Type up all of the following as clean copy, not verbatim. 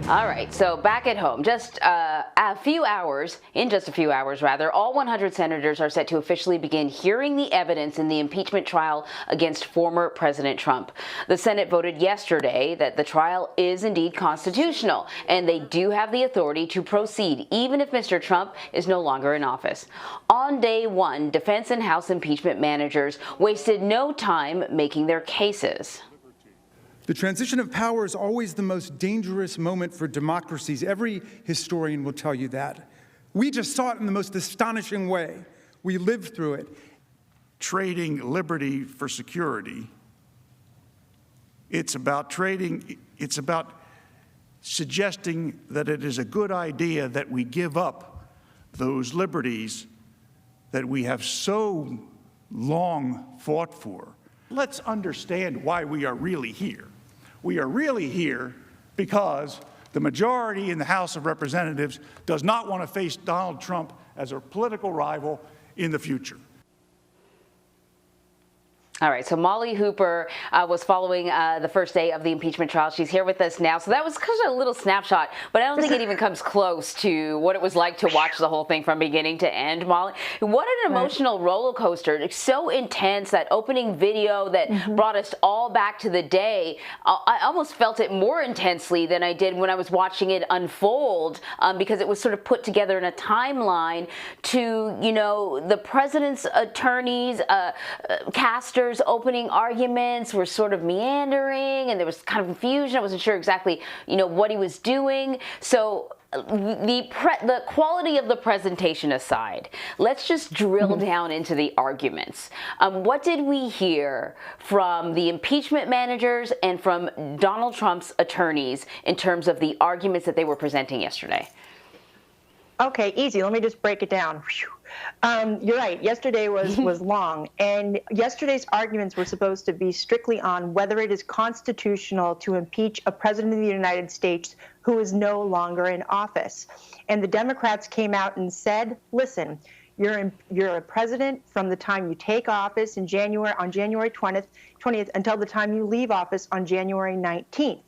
All right, so back at home, in just a few hours, all 100 senators are set to officially begin hearing the evidence in the impeachment trial against former President Trump. The Senate voted yesterday that the trial is indeed constitutional, and they do have the authority to proceed, even if Mr. Trump is no longer in office. On day one, defense and House impeachment managers wasted no time making their cases. The transition of power is always the most dangerous moment for democracies. Every historian will tell you that. We just saw it in the most astonishing way. We lived through it. Trading liberty for security. It's about suggesting that it is a good idea that we give up those liberties that we have so long fought for. Let's understand why we are really here. We are really here because the majority in the House of Representatives does not want to face Donald Trump as a political rival in the future. All right, so Molly Hooper was following the first day of the impeachment trial. She's here with us now. So that was kind of a little snapshot, but I don't think it even comes close to what it was like to watch the whole thing from beginning to end, Molly. What an emotional roller coaster. It's so intense, that opening video that brought us all back to the day. I almost felt it more intensely than I did when I was watching it unfold, because it was sort of put together in a timeline to, you know, the president's attorneys, casters, opening arguments were sort of meandering, and there was kind of confusion. I wasn't sure exactly, you know, what he was doing. So the quality of the presentation aside, let's just drill down into the arguments. What did we hear from the impeachment managers and from Donald Trump's attorneys in terms of the arguments that they were presenting yesterday? Okay, easy. Let me just break it down. You're right. Yesterday was long, and yesterday's arguments were supposed to be strictly on whether it is constitutional to impeach a president of the United States who is no longer in office. And the Democrats came out and said, listen, you're a president from the time you take office on January 20th until the time you leave office on January 19th.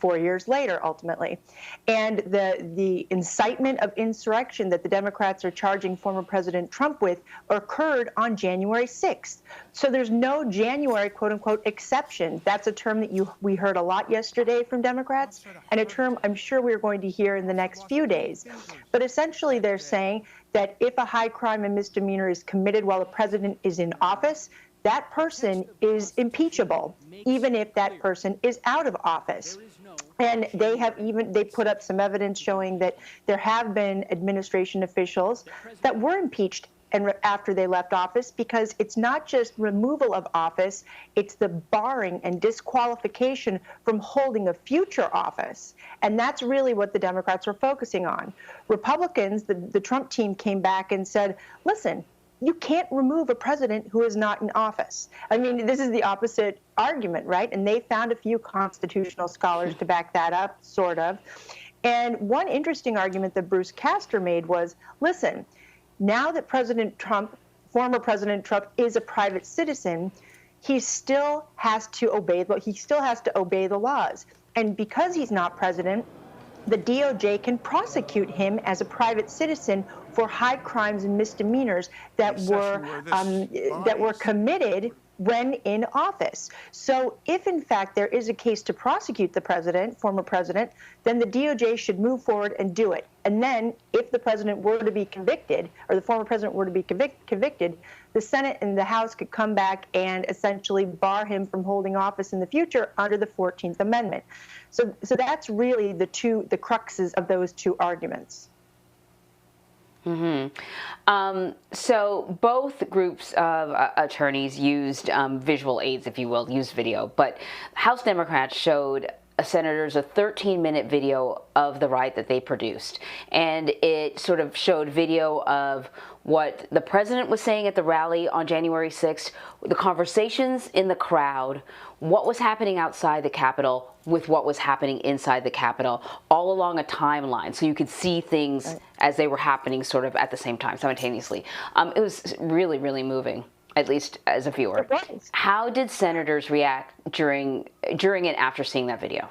4 years later, ultimately. And the incitement of insurrection that the Democrats are charging former President Trump with occurred on January 6th. So there's no January, quote unquote, exception. That's a term that we heard a lot yesterday from Democrats, and a term I'm sure we're going to hear in the next few days. But essentially they're saying that if a high crime and misdemeanor is committed while the president is in office, that person is impeachable, even if that person is out of office. And they put up some evidence showing that there have been administration officials that were impeached after they left office, because it's not just removal of office, it's the barring and disqualification from holding a future office. And that's really what the Democrats were focusing on. Republicans, the Trump team, came back and said, listen, you can't remove a president who is not in office. I mean, this is the opposite argument, right? And they found a few constitutional scholars to back that up, sort of. And one interesting argument that Bruce Castor made was, listen, now that former President Trump is a private citizen, he still has to obey the laws. And because he's not president, the DOJ can prosecute him as a private citizen for high crimes and misdemeanors that were committed when in office. So if, in fact, there is a case to prosecute the former president, then the DOJ should move forward and do it. And then if the president were to be convicted, or the former president were to be convicted, the Senate and the House could come back and essentially bar him from holding office in the future under the 14th Amendment. So that's really the cruxes of those two arguments. So both groups of attorneys used visual aids, if you will, used video, but House Democrats showed senators a 13-minute video of the riot that they produced. And it sort of showed video of what the president was saying at the rally on January 6th, the conversations in the crowd, what was happening outside the Capitol with what was happening inside the Capitol, all along a timeline. So you could see things as they were happening sort of at the same time, simultaneously. It was really, really moving, at least as a viewer. How did senators react during and after seeing that video?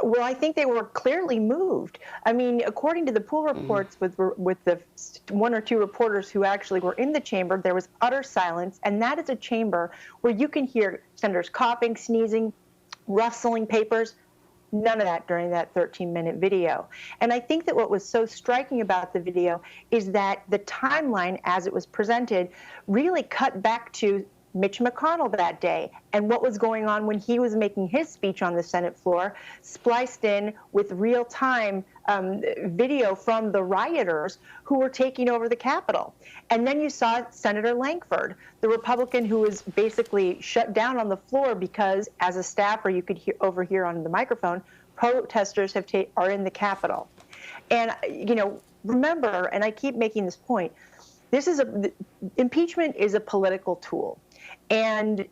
Well, I think they were clearly moved. I mean, according to the pool reports with the one or two reporters who actually were in the chamber, there was utter silence, and that is a chamber where you can hear senators coughing, sneezing, rustling papers. None of that during that 13-minute video. And I think that what was so striking about the video is that the timeline as it was presented really cut back to Mitch McConnell that day and what was going on when he was making his speech on the Senate floor, spliced in with real-time video from the rioters who were taking over the Capitol. And then you saw Senator Lankford, the Republican who was basically shut down on the floor because, as a staffer, you could overhear on the microphone, protesters are in the Capitol. And, remember, and I keep making this point, impeachment is a political tool. And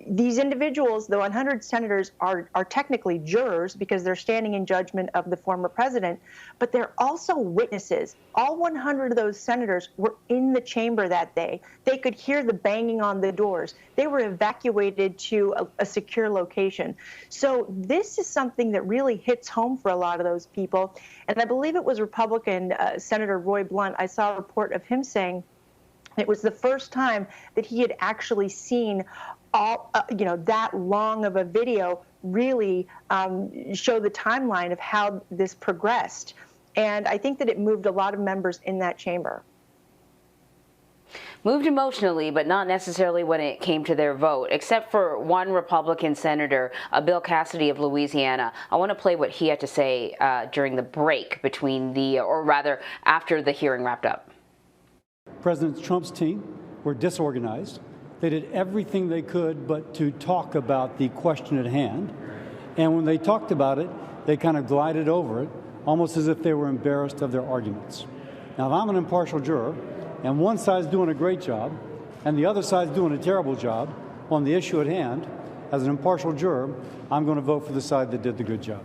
these individuals, the 100 senators, are technically jurors because they're standing in judgment of the former president, but they're also witnesses. All 100 of those senators were in the chamber that day. They could hear the banging on the doors. They were evacuated to a secure location. So this is something that really hits home for a lot of those people. And I believe it was Republican Senator Roy Blunt. I saw a report of him saying it was the first time that he had actually seen that long of a video really show the timeline of how this progressed. And I think that it moved a lot of members in that chamber. Moved emotionally, but not necessarily when it came to their vote, except for one Republican senator, Bill Cassidy of Louisiana. I want to play what he had to say during the break between or rather after the hearing wrapped up. President Trump's team were disorganized. They did everything they could but to talk about the question at hand. And when they talked about it, they kind of glided over it, almost as if they were embarrassed of their arguments. Now, if I'm an impartial juror, and one side's doing a great job, and the other side's doing a terrible job on the issue at hand, as an impartial juror, I'm going to vote for the side that did the good job.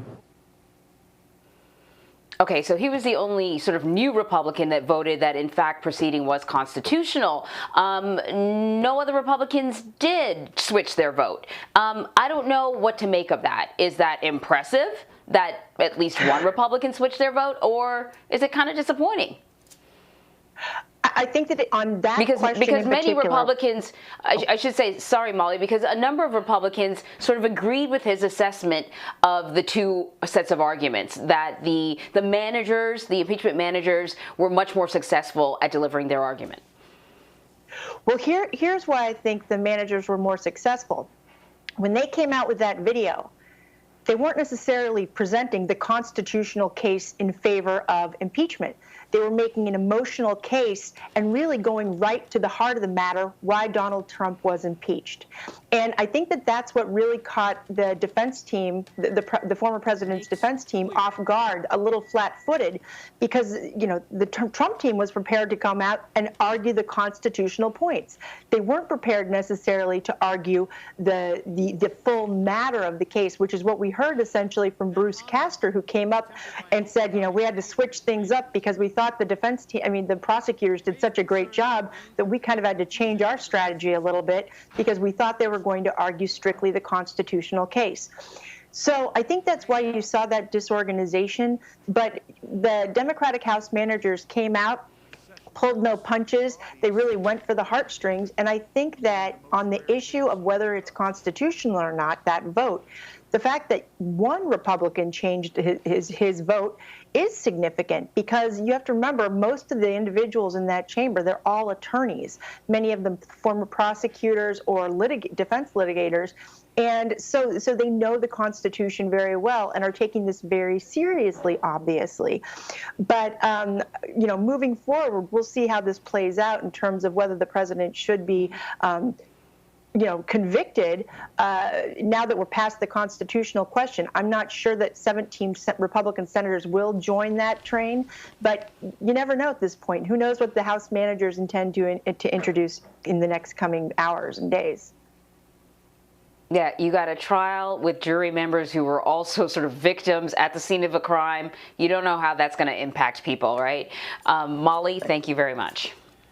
Okay, so he was the only sort of new Republican that voted that, in fact, proceeding was constitutional. No other Republicans did switch their vote. I don't know what to make of that. Is that impressive that at least one Republican switched their vote, or is it kind of disappointing? I think that on that because question many Republicans, I should say, sorry, Molly, because a number of Republicans sort of agreed with his assessment of the two sets of arguments, that the impeachment managers were much more successful at delivering their argument. Well, here's why I think the managers were more successful. When they came out with that video, they weren't necessarily presenting the constitutional case in favor of impeachment. They were making an emotional case and really going right to the heart of the matter, why Donald Trump was impeached. And I think that that's what really caught the defense team, the former president's defense team, off guard, a little flat-footed, because the Trump team was prepared to come out and argue the constitutional points. They weren't prepared necessarily to argue the full matter of the case, which is what we heard essentially from Bruce Castor, who came up and said, we had to switch things up because we thought the prosecutors did such a great job that we kind of had to change our strategy a little bit because we thought they were going to argue strictly the constitutional case. So I think that's why you saw that disorganization. But the Democratic House managers came out, pulled no punches. They really went for the heartstrings. And I think that on the issue of whether it's constitutional or not, that vote, the fact that one Republican changed his vote is significant, because you have to remember most of the individuals in that chamber, they're all attorneys, many of them former prosecutors or defense litigators. And so they know the Constitution very well and are taking this very seriously, obviously. But, moving forward, we'll see how this plays out in terms of whether the president should be convicted now that we're past the constitutional question. I'm not sure that 17 Republican senators will join that train, but you never know at this point. Who knows what the House managers intend to introduce in the next coming hours and days. Yeah, you got a trial with jury members who were also sort of victims at the scene of a crime. You don't know how that's going to impact people, right? Molly, thank you very much.